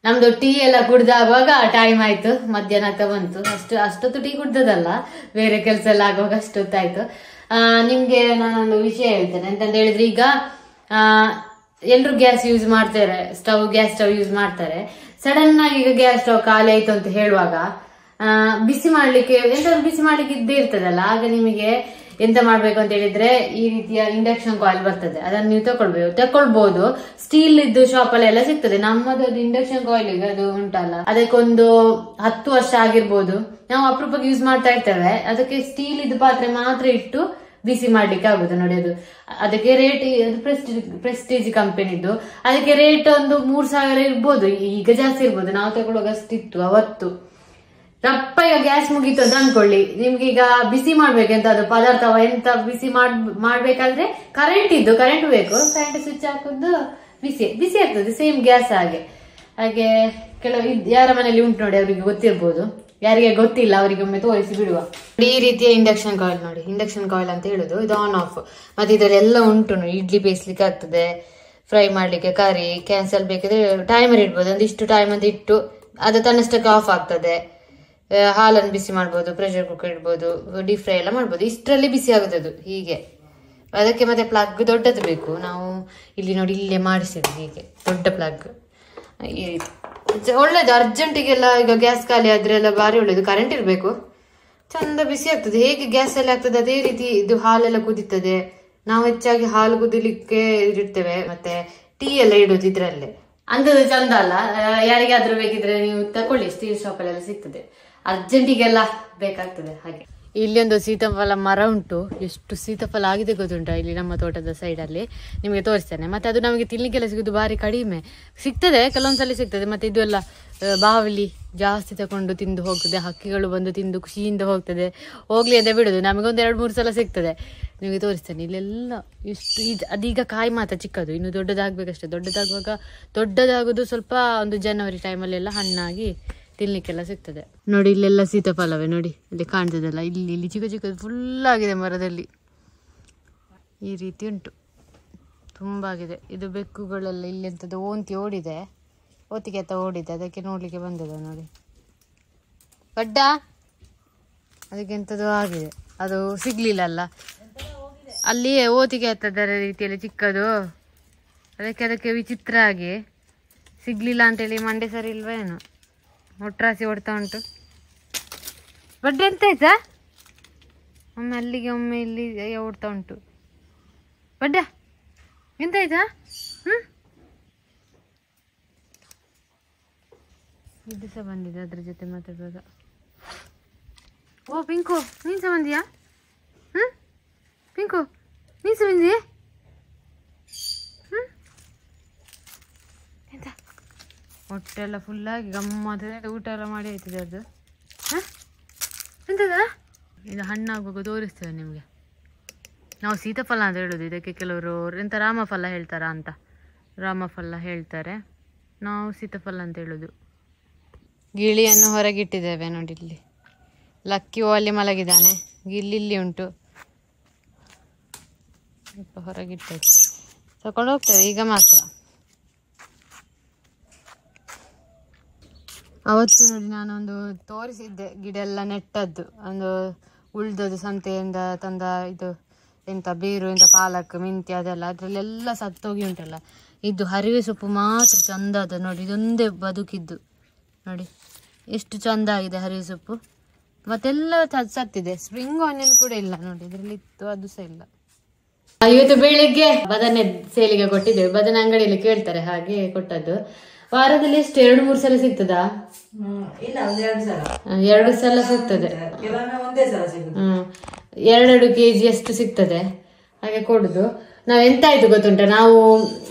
ನಮ್ದು ಟೀ ಎಲ್ಲ ಕುಡ್ದಾಗುವಾಗ ಟೈಮ್ ಆಯ್ತು, ಮಧ್ಯಾಹ್ನ ಆಗ್ತಾ ಬಂತು. ಅಷ್ಟೊತ್ತು ಟೀ ಕುಡ್ದದಲ್ಲ, ಬೇರೆ ಕೆಲಸ ಎಲ್ಲ ಆಗುವಾಗ ಅಷ್ಟೊತ್ತಾಯ್ತು. ನಿಮ್ಗೆ ನಾನೊಂದು ವಿಷಯ ಹೇಳ್ತೇನೆ. ಎಂತಂತ ಹೇಳಿದ್ರೆ, ಈಗ ಎಲ್ರು ಗ್ಯಾಸ್ ಯೂಸ್ ಮಾಡ್ತಾರೆ, ಗ್ಯಾಸ್ ಸ್ಟವ್ ಯೂಸ್ ಮಾಡ್ತಾರೆ. ಸಡನ್ ಆಗಿ ಈಗ ಗ್ಯಾಸ್ ಸ್ಟವ್ ಖಾಲಿ ಆಯ್ತು ಅಂತ ಹೇಳುವಾಗ ಬಿಸಿ ಮಾಡ್ಲಿಕ್ಕೆ ಎಂತಾದ್ರು ಬಿಸಿ ಮಾಡ್ಲಿಕ್ಕೆ ಇದ್ದೇ ಇರ್ತದಲ್ಲ, ಆಗ ನಿಮಗೆ ಎಂತ ಮಾಡ್ಬೇಕು ಅಂತ ಹೇಳಿದ್ರೆ, ಈ ರೀತಿಯ ಇಂಡಕ್ಷನ್ ಕಾಯಿಲ್ ಬರ್ತದೆ, ಅದನ್ನು ನೀವು ತಕೊಳ್ಬಹುದು. ಸ್ಟೀಲ್ ಇದ್ದು ಶಾಪ್ ಅಲ್ಲೆಲ್ಲ ಸಿಗ್ತದೆ. ನಮ್ಮದು ಇಂಡಕ್ಷನ್ ಕಾಯಿಲ್ ಅದು ಉಂಟಲ್ಲ, ಅದಕ್ಕೊಂದು 10 ವರ್ಷ ಆಗಿರ್ಬೋದು. ನಾವು ಅಪರೂಪಕ್ಕೆ ಯೂಸ್ ಮಾಡ್ತಾ ಇರ್ತೇವೆ. ಅದಕ್ಕೆ ಸ್ಟೀಲ್ ಇದ್ದು ಪಾತ್ರೆ ಮಾತ್ರ ಇಟ್ಟು ಬಿಸಿ ಮಾಡ್ಲಿಕ್ಕೆ ಆಗುದು ನೋಡಿ. ಅದಕ್ಕೆ ರೇಟ್ ಪ್ರೆಸ್ಟೀಜ್ ಕಂಪನಿದ್ದು, ಅದಕ್ಕೆ ರೇಟ್ ಒಂದು 3000 ಇರ್ಬೋದು, ಈಗ ಜಾಸ್ತಿ ಇರ್ಬೋದು. ನಾವು ತಗೊಳ್ಳುವಾಗ ಅಷ್ಟಿತ್ತು ಅವತ್ತು. ರಪ್ಪ ಈಗ ಗ್ಯಾಸ್ ಮುಗೀತು ಅಂತ ಅನ್ಕೊಳ್ಳಿ, ನಿಮ್ಗೆ ಈಗ ಬಿಸಿ ಮಾಡ್ಬೇಕಂತ ಅದು ಪದಾರ್ಥ ಎಂತ ಬಿಸಿ ಮಾಡ್ಬೇಕಾದ್ರೆ ಕರೆಂಟ್ ಬೇಕು. ಕರೆಂಟ್ ಸ್ವಿಚ್ ಹಾಕುದು ಬಿಸಿ ಆಗ್ತದೆ, ಸೇಮ್ ಗ್ಯಾಸ್ ಹಾಗೆ ಕೆಲವು ಯಾರ ಮನೆಯಲ್ಲಿ ಉಂಟು ನೋಡಿ, ಅವ್ರಿಗೆ ಗೊತ್ತಿರ್ಬೋದು. ಯಾರಿಗೆ ಗೊತ್ತಿಲ್ಲ ಅವರಿಗೆ ಒಮ್ಮೆ ತೋರಿಸಿ ಬಿಡುವ. ಈ ರೀತಿಯ ಇಂಡಕ್ಷನ್ ಕಾಯಿಲ್ ನೋಡಿ, ಇಂಡಕ್ಷನ್ ಕಾಯಿಲ್ ಅಂತ ಹೇಳುದು. ಇದು ಆನ್ ಆಫ್. ಮತ್ತೆ ಇದರೆಲ್ಲ ಉಂಟು ನೋಡಿ, ಇಡ್ಲಿ ಬೇಯಿಸ್ಲಿಕ್ಕೆ ಆಗ್ತದೆ, ಫ್ರೈ ಮಾಡ್ಲಿಕ್ಕೆ, ಕರಿ ಕ್ಯಾನ್ಸಲ್ ಬೇಕಿದ್ರೆ ಟೈಮರ್ ಇಡ್ಬೋದು. ಒಂದಿಷ್ಟು ಟೈಮ್ ಅಂತ ಇಟ್ಟು ಅದು ತನ್ನಷ್ಟಕ್ಕೆ ಆಫ್ ಆಗ್ತದೆ. ಹಾಲನ್ನು ಬಿಸಿ ಮಾಡ್ಬೋದು, ಪ್ರೆಷರ್ ಕುಕ್ಕರ್ ಇಡ್ಬೋದು, ಡೀಪ್ ಫ್ರೈ ಎಲ್ಲ ಮಾಡ್ಬೋದು. ಇಷ್ಟರಲ್ಲಿ ಬಿಸಿ ಆಗುತ್ತೆ ಅದು ಹೀಗೆ. ಅದಕ್ಕೆ ಮತ್ತೆ ಪ್ಲಗ್ ದೊಡ್ಡದು ಬೇಕು. ನಾವು ಇಲ್ಲಿ ನೋಡಿ, ಇಲ್ಲೇ ಮಾಡಿಸಿದ್ವಿ ಹೀಗೆ ದೊಡ್ಡ ಪ್ಲಗ್. ಈ ರೀತಿ ಒಳ್ಳೇದು. ಅರ್ಜೆಂಟಿಗೆಲ್ಲ ಈಗ ಗ್ಯಾಸ್ ಖಾಲಿ ಆದ್ರೆ ಎಲ್ಲ ಭಾರಿ ಒಳ್ಳೇದು. ಕರೆಂಟ್ ಇರಬೇಕು, ಚಂದ ಬಿಸಿ ಆಗ್ತದೆ. ಹೇಗೆ ಗ್ಯಾಸ್ ಅಲ್ಲಿ ಆಗ್ತದೆ ಅದೇ ರೀತಿ ಇದು ಹಾಲೆಲ್ಲ ಕುದೀತದೆ. ನಾವು ಹೆಚ್ಚಾಗಿ ಹಾಲು ಕುದಿಲಿಕ್ಕೆ ಇಡ್ತೇವೆ, ಮತ್ತೆ ಟೀ ಎಲ್ಲ ಇಡೋದು ಇದ್ರಲ್ಲೇ. ಅಂಥದ್ದು ಚಂದ ಅಲ್ಲ. ಯಾರಿಗಾದ್ರೂ ಬೇಕಿದ್ರೆ ನೀವು ತಕೊಳ್ಳಿ, ಸ್ಟೀಲ್ ಶಾಪ್ ಅಲ್ಲೆಲ್ಲ ಸಿಗ್ತದೆ. ಅರ್ಜೆಂಟಿಗೆಲ್ಲ ಬೇಕಾಗ್ತದೆ ಹಾಗೆ. ಇಲ್ಲಿ ಒಂದು ಸೀತಾಫಲ ಮರ ಉಂಟು. ಎಷ್ಟು ಸೀತಾಫಲ ಆಗಿದೆ ಗೊತ್ತುಂಟಾ, ಇಲ್ಲಿ ನಮ್ಮ ತೋಟದ ಸೈಡ್ ಅಲ್ಲಿ. ನಿಮಗೆ ತೋರಿಸ್ತೇನೆ. ಮತ್ತೆ ಅದು ನಮಗೆ ತಿನ್ಲಿಕ್ಕೆಲ್ಲ ಸಿಗುದು ಭಾರಿ ಕಡಿಮೆ ಸಿಗ್ತದೆ, ಕೆಲವೊಂದ್ಸಲ ಸಿಗ್ತದೆ. ಮತ್ತೆ ಇದು ಎಲ್ಲ ಬಾವಲಿ ಜಾಸ್ತಿ ತಕೊಂಡು ತಿಂದು ಹೋಗ್ತದೆ, ಹಕ್ಕಿಗಳು ಬಂದು ತಿಂದು ಖುಷಿಯಿಂದ ಹೋಗ್ತದೆ. ಹೋಗ್ಲಿ ಅಂತ ಬಿಡುದು. ನಮಗೊಂದು 2-3 ಸಲ ಸಿಗ್ತದೆ. ನಿಮಗೆ ತೋರಿಸ್ತೇನೆ. ಇಲ್ಲೆಲ್ಲ ಎಷ್ಟು ಅದೀಗ ಕಾಯಿ ಮಾತ್ರ ಚಿಕ್ಕದು, ಇನ್ನು ದೊಡ್ಡದಾಗ್ಬೇಕಷ್ಟೇ. ದೊಡ್ಡದಾಗುದು ಸ್ವಲ್ಪ ಒಂದು ಜನವರಿ ಟೈಮಲ್ಲೆಲ್ಲ ಹಣ್ಣಾಗಿ ತಿನ್ಲಿಕ್ಕೆಲ್ಲ ಸಿಗ್ತದೆ. ನೋಡಿ, ಇಲ್ಲೆಲ್ಲ ಸೀತಾಫಲವೇ ನೋಡಿ, ಇಲ್ಲಿ ಕಾಣ್ತದಲ್ಲ, ಇಲ್ಲಿ ಚಿಕ್ಕ ಚಿಕ್ಕದು ಫುಲ್ ಆಗಿದೆ ಮರದಲ್ಲಿ. ಈ ರೀತಿ ಉಂಟು, ತುಂಬಾ ಆಗಿದೆ. ಇದು ಬೆಕ್ಕುಗಳೆಲ್ಲ ಇಲ್ಲಿ ಎಂತದ್ದು ಓತಿಗೆ ಅಂತ ಓಡಿದೆ, ಅದಕ್ಕೆ ನೋಡ್ಲಿಕ್ಕೆ ಬಂದದ ನೋಡಿ. ಬಡ್ಡ ಅದಕ್ಕೆ ಎಂತದ್ದು ಆಗಿದೆ, ಅದು ಸಿಗ್ಲಿಲ್ಲ ಅಲ್ಲ, ಅಲ್ಲಿಯೇ ಓತಿಗೆ ಹತ್ತದರ ರೀತಿಯಲ್ಲಿ ಚಿಕ್ಕದು. ಅದಕ್ಕೆ ವಿಚಿತ್ರ ಆಗಿ ಸಿಗ್ಲಿಲ್ಲ ಅಂತೇಳಿ ಮಂಡೆ ಸರಿ ಇಲ್ವಾ ಏನೋ, ಒಟ್ರಾಸಿ ಓಡ್ತಾ ಉಂಟು. ಬಡ್ಡ ಎಂತ ಆಯ್ತಾ, ಒಮ್ಮೆ ಅಲ್ಲಿಗೆ ಒಮ್ಮೆ ಇಲ್ಲಿ ಓಡ್ತಾ ಉಂಟು. ಬಡ್ಡ ಎಂತಾಯ್ತಾ? ಇದು ಸಹ ಬಂದಿದೆ, ಅದ್ರ ಜೊತೆ ಮಾತಾಡುವಾಗ. ಓ ಪಿಂಕು, ನೀನ್ ಸಹ ಬಂದಿಯಾ? ಪಿಂಕು, ನೀನ್ ಸಹ ಬಂದಿಯೇ? ಎಂತ ಹೊಟ್ಟೆಲ್ಲ ಫುಲ್ಲಾಗಿ ಗಮ್ಮತ್ತ ಊಟ ಎಲ್ಲ ಮಾಡಿ ಆಯ್ತದೆ ಅದು. ಎಂತದ ಇದು ಹಣ್ಣಾಗುವಾಗ ತೋರಿಸ್ತೇವೆ ನಿಮಗೆ. ನಾವು ಸೀತಾಫಲ ಅಂತ ಹೇಳೋದು ಇದಕ್ಕೆ. ಕೆಲವರು ಎಂತ ರಾಮಫಲ ಹೇಳ್ತಾರ ಅಂತ, ರಾಮಫಲ ಹೇಳ್ತಾರೆ, ನಾವು ಸೀತಾಫಲ ಅಂತ ಹೇಳೋದು. ಗಿಳಿಯನ್ನು ಹೊರಗಿಟ್ಟಿದ್ದೇವೆ ನೋಡಿ. ಇಲ್ಲಿ ಲಕ್ಕಿಯೋ ಅಲ್ಲಿ ಮಲಗಿದ್ದಾನೆ, ಗಿಲ್ಲಿ ಉಂಟು, ಸ್ವಲ್ಪ ಹೊರಗಿಟ್ಟದ್ದು ತಕೊಂಡು ಹೋಗ್ತೇವೆ ಈಗ ಮಾತ್ರ. ಅವತ್ತು ನೋಡಿ ನಾನೊಂದು ತೋರಿಸಿದ್ದೆ, ಗಿಡ ಎಲ್ಲ ನೆಟ್ಟದ್ದು, ಒಂದು ಉಳ್ದದ್ದು ಸಂತೆಯಿಂದ ತಂದ ಇದು ಎಂತ ಬೇರು, ಎಂತ ಪಾಲಕ್, ಮೆಂತ್ಯ ಅದೆಲ್ಲ, ಅದ್ರಲ್ಲೆಲ್ಲ ಸತ್ತೋಗಿ ಉಂಟಲ್ಲ. ಇದು ಹರಿವೆ ಸೊಪ್ಪು ಮಾತ್ರ ಚಂದ ಅದ ನೋಡಿ, ಇದೊಂದೇ ಬದುಕಿದ್ದು ನೋಡಿ, ಎಷ್ಟು ಚಂದ ಆಗಿದೆ ಹರಿವೆ ಸೊಪ್ಪು. ಮತ್ತೆಲ್ಲ ಸತ್ತಿದೆ. ಸ್ಪ್ರಿಂಗ್ ಆನಿಯನ್ ಕೂಡ ಇಲ್ಲ ನೋಡಿ, ಇದ್ರಲ್ಲಿ ಇತ್ತು, ಅದು ಸಹ ಇಲ್ಲ. ಇವತ್ತು ಬೆಳಿಗ್ಗೆ ಬದನೆ ಸೇಲಿಗೆ ಕೊಟ್ಟಿದ್ದೇವೆ. ಬದನೆ ಅಂಗಡಿಯಲ್ಲಿ ಕೇಳ್ತಾರೆ, ಹಾಗೆ ಕೊಟ್ಟದ್ದು. ವಾರದಲ್ಲಿ ಎಷ್ಟು 2-3 ಸಲ ಸಿಗ್ತದಾ? 2 ಸಲ ಸಿಗ್ತದೆ. 2 kg ಅಷ್ಟು ಸಿಗ್ತದೆ, ಹಾಗೆ ಕೊಡುದು. ನಾವ್ ಎಂತ ಆಯ್ತು ಗೊತ್ತುಂಟ, ನಾವು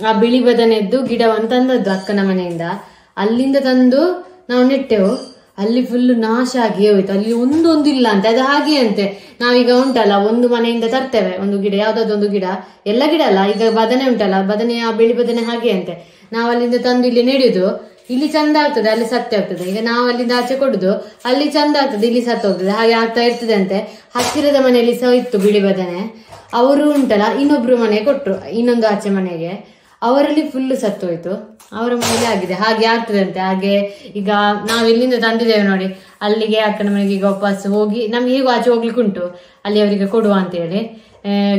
ಆ ಬಿಳಿ ಬದನೆದ್ದು ಗಿಡವನ್ನು ತಂದದ್ದು ಅಕ್ಕನ ಮನೆಯಿಂದ. ಅಲ್ಲಿಂದ ತಂದು ನಾವು ನೆಟ್ಟೆವು. ಅಲ್ಲಿ ಫುಲ್ ನಾಶ ಆಗಿ ಹೋಯ್ತು. ಅಲ್ಲಿ ಒಂದೊಂದಿಲ್ಲ ಅಂತೆ, ಅದು ಹಾಗೆ ಅಂತೆ. ನಾವೀಗ ಉಂಟಲ್ಲ, ಒಂದು ಮನೆಯಿಂದ ತರ್ತೇವೆ ಒಂದು ಗಿಡ, ಯಾವ್ದಾದೊಂದು ಗಿಡ, ಎಲ್ಲ ಗಿಡ ಅಲ್ಲ, ಈಗ ಬದನೆ ಉಂಟಲ್ಲ, ಬದನೆ ಆ ಬಿಳಿ ಬದನೆ ಹಾಗೆ ಅಂತೆ. ನಾವು ಅಲ್ಲಿಂದ ತಂದು ಇಲ್ಲಿ ನೆಡುದು, ಇಲ್ಲಿ ಚಂದ ಆಗ್ತದೆ, ಅಲ್ಲಿ ಸತ್ಯ ಆಗ್ತದೆ. ಈಗ ನಾವು ಅಲ್ಲಿಂದ ಆಚೆ ಕೊಡುದು, ಅಲ್ಲಿ ಚಂದ ಆಗ್ತದೆ, ಇಲ್ಲಿ ಸತ್ತು ಹೋಗ್ತದೆ, ಹಾಗೆ ಆಗ್ತಾ ಇರ್ತದೆ ಅಂತೆ. ಹತ್ತಿರದ ಮನೆಯಲ್ಲಿ ಸಹ ಇತ್ತು ಬಿಳಿ ಬದನೆ. ಅವರು ಉಂಟಲ್ಲ, ಇನ್ನೊಬ್ರು ಮನೆ ಕೊಟ್ರು, ಇನ್ನೊಂದು ಆಚೆ ಮನೆಗೆ. ಅವರಲ್ಲಿ ಫುಲ್ ಸತ್ತೋಯ್ತು. ಅವರ ಮನೇಲಿ ಆಗಿದೆ. ಹಾಗೆ ಆಗ್ತದಂತೆ. ಹಾಗೆ ಈಗ ನಾವು ಇಲ್ಲಿಂದ ತಂದಿದ್ದೇವೆ ನೋಡಿ, ಅಲ್ಲಿಗೆ ಅಕ್ಕನ ಮನೆಗೆ ಈಗ ವಾಪಸ್ ಹೋಗಿ ನಮ್ಗೆ ಹೇಗೂ ಆಚೆ ಹೋಗ್ಲಿಕ್ಕೆ ಉಂಟು, ಅಲ್ಲಿ ಅವರಿಗೆ ಕೊಡುವ ಅಂತ ಹೇಳಿ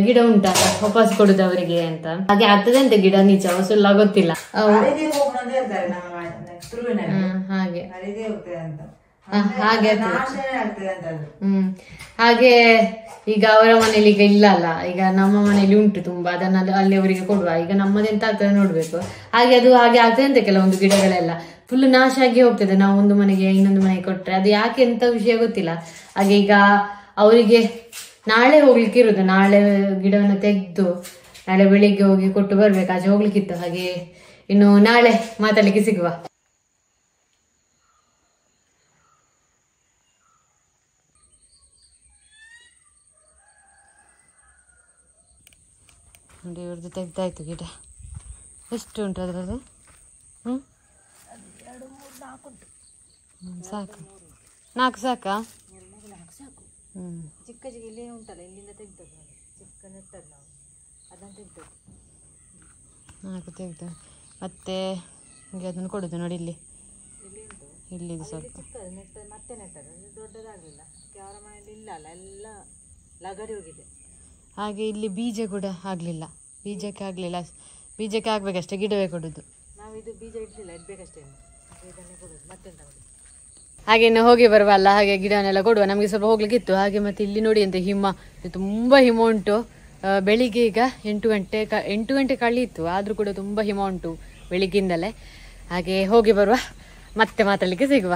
ಗಿಡ ಉಂಟಲ್ಲ ವಾಪಸ್ ಕೊಡುದು ಅವರಿಗೆ ಅಂತ. ಹಾಗೆ ಆಗ್ತದೆ ಅಂತ ಗಿಡ ನಿಜ ಸುಳ್ಳ ಗೊತ್ತಿಲ್ಲ. ಹಾಗೆ ಹಾಗೆ ಹಾಗೆ ಈಗ ಅವರ ಮನೇಲಿ ಈಗ ಇಲ್ಲ ಅಲ್ಲ, ಈಗ ನಮ್ಮ ಮನೇಲಿ ಉಂಟು ತುಂಬಾ, ಅದನ್ನ ಅಲ್ಲಿ ಅವರಿಗೆ ಕೊಡುವ. ಈಗ ನಮ್ಮದೆಂತ ಆಗ್ತದೆ ನೋಡ್ಬೇಕು. ಹಾಗೆ ಅದು ಹಾಗೆ ಆಗ್ತದೆ ಅಂತ ಕೆಲವೊಂದು ಗಿಡಗಳೆಲ್ಲ ಫುಲ್ ನಾಶ ಆಗಿ ಹೋಗ್ತದೆ. ನಾವು ಒಂದು ಮನೆಗೆ ಇನ್ನೊಂದು ಮನೆಗೆ ಕೊಟ್ರೆ ಅದು ಯಾಕೆ ಎಂತ ವಿಷಯ ಗೊತ್ತಿಲ್ಲ. ಹಾಗೆ ಈಗ ಅವರಿಗೆ ನಾಳೆ ಹೋಗ್ಲಿಕ್ಕೆ ಇರುದು, ನಾಳೆ ಗಿಡವನ್ನು ತೆಗೆದು ನಾಳೆ ಬೆಳಿಗ್ಗೆ ಹೋಗಿ ಕೊಟ್ಟು ಬರ್ಬೇಕು, ಆಚೆ ಹೋಗ್ಲಿಕ್ಕಿತ್ತು. ಹಾಗೆ ಇನ್ನು ನಾಳೆ ಮಾತಾಡ್ಲಿಕ್ಕೆ ಸಿಗುವ. ನೋಡಿ ಇವ್ರದ್ದು ತೆಗ್ದಾಯ್ತು ಗಿಡ. ಎಷ್ಟು ಉಂಟು ಅದರಲ್ಲಿ? ಸಾಕು, 4 ಸಾಕಾ? ಚಿಕ್ಕ ಚಿಕ್ಕ ಇಲ್ಲಿ ಉಂಟಲ್ಲ, ಇಲ್ಲಿಂದ ತೆಗ್ದದ್ದು ಚಿಕ್ಕ ನೆಟ್ಟದ್ದು ನಾವು ಅದನ್ನು ತೆಗ್ದದ್ದು 4 ತೆಗ್ದು ಮತ್ತೆ ಹೀಗೆ ಅದನ್ನು ಕೊಡೋದು ನೋಡಿ. ಇಲ್ಲಿ ಉಂಟು, ಇಲ್ಲಿದು ಸ್ವಲ್ಪ ಚಿಕ್ಕದು ನೆಟ್ಟದ್ದು ಮತ್ತೆ ನೆಟ್ಟದ್ದು, ದೊಡ್ಡದಾಗಲಿಲ್ಲ. ಅವರ ಮನೆಯಲ್ಲಿ ಇಲ್ಲ ಅಲ್ಲ, ಎಲ್ಲ ಲಗಡಿ ಹೋಗಿದೆ. ಹಾಗೆ ಇಲ್ಲಿ ಬೀಜ ಕೂಡ ಆಗಲಿಲ್ಲ, ಬೀಜಕ್ಕೆ ಆಗಲಿಲ್ಲ. ಬೀಜಕ್ಕೆ ಆಗಬೇಕಷ್ಟೇ, ಗಿಡವೇ ಕೊಡೋದು. ನಾವು ಇದು ಬೀಜ ಇಡಲಿಲ್ಲ, ಇಡಬೇಕಷ್ಟೇ, ಇದನ್ನೇ ಕೊಡೋದು, ಮತ್ತೆಂತ ಮಾಡೋದು. ಹಾಗೆ ಇನ್ನು ಹೋಗಿ ಬರುವಲ್ಲ, ಹಾಗೆ ಗಿಡವನ್ನೆಲ್ಲ ಕೊಡುವ. ನಮಗೆ ಸ್ವಲ್ಪ ಹೋಗ್ಲಿಕ್ಕಿತ್ತು. ಹಾಗೆ ಮತ್ತೆ ಇಲ್ಲಿ ನೋಡಿ ಅಂತ ಹಿಮ, ತುಂಬ ಹಿಮ ಉಂಟು. ಬೆಳಿಗ್ಗೆ ಈಗ 8 ಗಂಟೆ ಕಳೀತು, ಆದರೂ ಕೂಡ ತುಂಬ ಹಿಮ ಉಂಟು ಬೆಳಿಗ್ಗಿಂದಲೇ. ಹಾಗೆ ಹೋಗಿ ಬರುವ, ಮತ್ತೆ ಮಾತಾಡಲಿಕ್ಕೆ ಸಿಗುವ.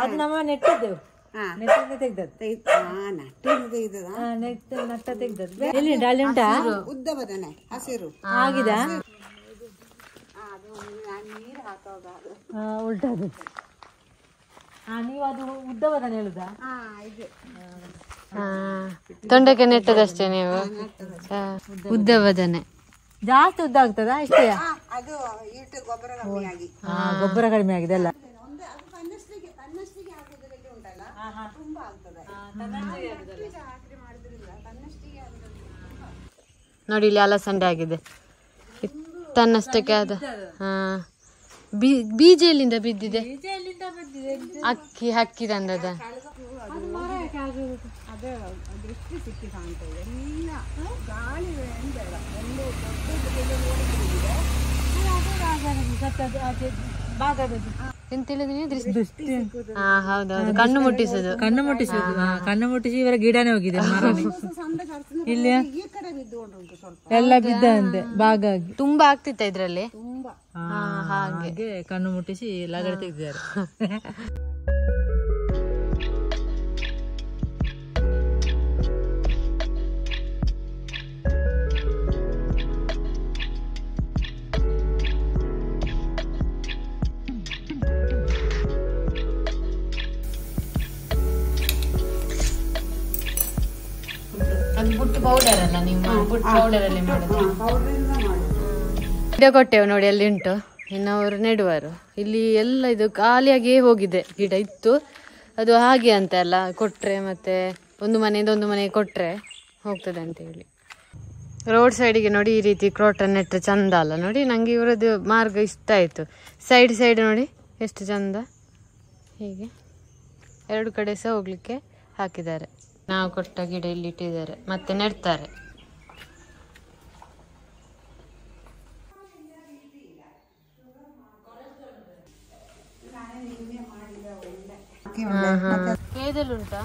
ಅದು ನಮ್ಮ ನೆಟ್ಟದ್ದೆವು, ನೆಟ್ಟಿಂದ ನಟ್ಟ ತೆಗ್ದದ್ದು. ಎಲ್ಲಿ ಅಲ್ಲಿ ಉಂಟಾ? ಉದ್ದ ಬದನೆ ಹಸಿರು ಆಗಿದಾ? ಉಲ್ಟದು. ನೀವು ಅದು ಉದ್ದ ಬದನೆ ಹೇಳುದಾ? ತೊಂಡೆಕಾಯಿ ನೆಟ್ಟದಷ್ಟೇ ನೀವು? ಉದ್ದ ಬದನೆ ಜಾಸ್ತಿ ಉದ್ದ ಆಗ್ತದ ಇಷ್ಟೇ? ಅದು ಇಟ್ಟು ಗೊಬ್ಬರ ಕಮ್ಮಿಯಾಗಿ ಗೊಬ್ಬರ ಕಡಿಮೆ ಆಗಿದೆ ಅಲ್ಲ. ನೋಡಿ ಇಲ್ಲಿ ಅಲಸಂಡೆ ಆಗಿದೆ ತನ್ನಷ್ಟಕ್ಕೆ. ಆದ ಬೀಜ ಎಲ್ಲಿಂದ ಬಿದ್ದಿದೆ? ಅಕ್ಕಿ ತಂದದ. ಎಂತ ಹೇಳಿದ್ರಿ? ಹೌದೌದು, ಕಣ್ಣು ಮುಟ್ಟಿಸುದು. ಕಣ್ಣು ಮುಟ್ಟಿಸಿ ಇವರ ಗಿಡನೇ ಹೋಗಿದೆ ಇಲ್ಲಿ ಎಲ್ಲ ಬಿದ್ದಂತೆ ಭಾಗ ಆಗಿ. ತುಂಬಾ ಆಗ್ತಿತ್ತ ಇದ್ರಲ್ಲಿ? ಹಾಗೆ ಕಣ್ಣು ಮುಟ್ಟಿಸಿ ಲಗಡೆ ತೆಗ್ದಿದ್ದಾರೆ. ಪುಟ್ಟು ಪೌಡರ್ ಅಲ್ಲ, ನೀವು ಪುಟ್ಟು ಪೌಡರ್ ಅಲ್ಲಿ ಮಾಡುದು? ಗಿಡ ಕೊಟ್ಟೆವು ನೋಡಿ, ಅಲ್ಲಿ ಉಂಟು. ಇನ್ನು ಅವರು ನೆಡುವರು. ಇಲ್ಲಿ ಎಲ್ಲ ಇದು ಖಾಲಿಯಾಗಿಯೇ ಹೋಗಿದೆ. ಗಿಡ ಇತ್ತು, ಅದು ಹಾಗೆ ಅಂತ ಎಲ್ಲ ಕೊಟ್ರೆ, ಮತ್ತೆ ಒಂದು ಮನೆಯಿಂದ ಒಂದು ಮನೆಗೆ ಕೊಟ್ರೆ ಹೋಗ್ತದೆ ಅಂತ ಹೇಳಿ. ರೋಡ್ ಸೈಡಿಗೆ ನೋಡಿ ಈ ರೀತಿ ಕ್ರೋಟನ್ ನೆಟ್ಟರೆ ಚಂದ ಅಲ್ಲ ನೋಡಿ. ನಂಗೆ ಇವರದ್ದು ಮಾರ್ಗ ಇಷ್ಟ ಆಯ್ತು. ಸೈಡ್ ನೋಡಿ ಎಷ್ಟು ಚಂದ. ಹೀಗೆ 2 ಕಡೆ ಸಹ ಹೋಗ್ಲಿಕ್ಕೆ ಹಾಕಿದ್ದಾರೆ. ನಾವು ಕೊಟ್ಟ ಗಿಡ ಇಲ್ಲಿ ಇಟ್ಟಿದ್ದಾರೆ, ಮತ್ತೆ ನೆಡ್ತಾರೆ. ಕೇದಲ್ ಉಂಟಾ?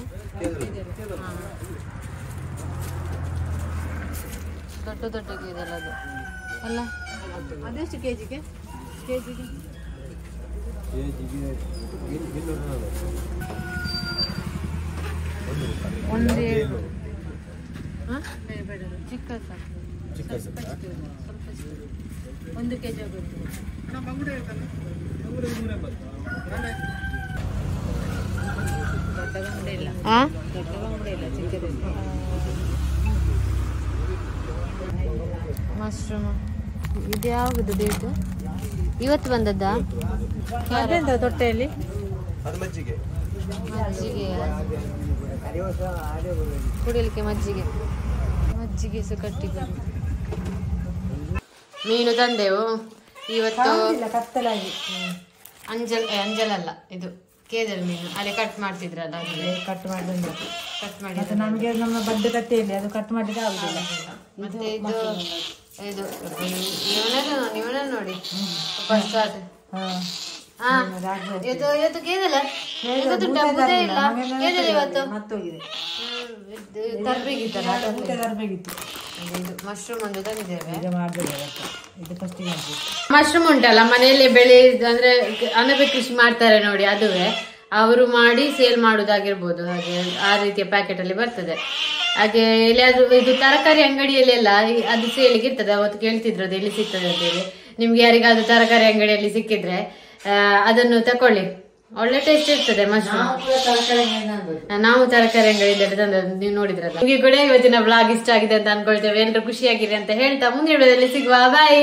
ದೊಡ್ಡ ಕೇದಲ್ ಅದು ಅಲ್ಲ? ಅದೆಷ್ಟು ಕೆಜಿಗೆ? ಒಂದು ಚಿಕ್ಕ ಒಂದು ಕೆಜಿ ಆಗುತ್ತೆ. ದೊಡ್ಡ ಬಂಗುಡೆ ಇಲ್ಲ, ದೊಡ್ಡ ಬಂಗುಡೆ ಇಲ್ಲ, ಚಿಕ್ಕದು. ಮಶ್ರೂಮ್ ಇದು ಯಾವುದು ಡೇಟು? ಇವತ್ತು ಬಂದದ್ದಾ? ಅದೆಂತ ತೊಟ್ಟೆಯಲ್ಲಿ ಮಜ್ಜಿಗೆ ಕುಡಿಯಲಿಕ್ಕೆ ಮಜ್ಜಿಗೆ ಸಹ ಕಟ್ಟಿದ್ದು. ಮೀನು ತಂದೆವು ಇವತ್ತು. ಕತ್ತಲಾಗಿ ಅಂಜಲಲ್ಲ, ಇದು ಕೇದಲ್ ಮೀನು. ಅಲ್ಲೇ ಕಟ್ ಮಾಡ್ತಿದ್ರಲ್ಲ, ಕಟ್ ಮಾಡಿ ಮಾಡಿದ್ರೆ ನಮಗೆ ನಮ್ಮ ಬಡ್ಡೆ ಕಟ್ಟೆಯಲ್ಲಿ ಅದು ಕಟ್ ಮಾಡಿದ್ರೆ ಆಗುದಿಲ್ಲ. ಮತ್ತೆ ಇದು ಇವನ ನೋಡಿ ಫಸ್ಟ್ ಇವತ್ತು ಕೇದಲ್ಲ ಇವತ್ತು ತರಬೇಕಿತ್ತು. ಮಶ್ರೂಮ್ ಒಂದು ತಂದಿದ್ದೇವೆ. ಇದು ಫಸ್ಟಿಗೆ ಮಶ್ರೂಮ್ ಉಂಟಲ್ಲ ಮನೆಯಲ್ಲೇ ಬೆಳೆ, ಅಂದ್ರೆ ಅಣಬೆ ಕೃಷಿ ಮಾಡ್ತಾರೆ ನೋಡಿ, ಅದುವೇ ಅವರು ಮಾಡಿ ಸೇಲ್ ಮಾಡುದಾಗಿರ್ಬೋದು. ಹಾಗೆ ಆ ರೀತಿಯ ಪ್ಯಾಕೆಟ್ ಅಲ್ಲಿ ಬರ್ತದೆ. ಹಾಗೆ ಎಲ್ಲಿಯಾದ್ರೂ ಇದು ತರಕಾರಿ ಅಂಗಡಿಯಲ್ಲಿ ಎಲ್ಲ ಅದು ಸೇಲಿಗೆ ಇರ್ತದೆ. ಅವತ್ತು ಕೇಳ್ತಿದ್ರು ಅದು ಎಲ್ಲಿ ಸಿಗ್ತದೆ ಅಂತ ಹೇಳಿ. ನಿಮ್ಗೆ ಯಾರಿಗಾದ್ರೂ ತರಕಾರಿ ಅಂಗಡಿಯಲ್ಲಿ ಸಿಕ್ಕಿದ್ರೆ ಅದನ್ನು ತಕೊಳ್ಳಿ, ಒಳ್ಳೆ ಟೇಸ್ಟ್ ಇರ್ತದೆ ಮಶ್ರೂಮ್. ನಾವು ತರಕಾರಿ ಅಂಗಡಿಯಲ್ಲಿ ತಂದದ್ದು, ನೀವು ನೋಡಿದ್ರಲ್ಲ. ನಿಮಗೆ ಕೂಡ ಇವತ್ತಿನ ಬ್ಲಾಗ್ ಇಷ್ಟ ಆಗಿದೆ ಅಂತ ಅನ್ಕೊಳ್ತೇವೆ. ಎಲ್ಲರೂ ಖುಷಿಯಾಗಿರಿ ಅಂತ ಹೇಳ್ತಾ ಮುಂದಿನ ವಿಡಿಯೋದಲ್ಲಿ ಸಿಗುವ. ಬಾಯ್.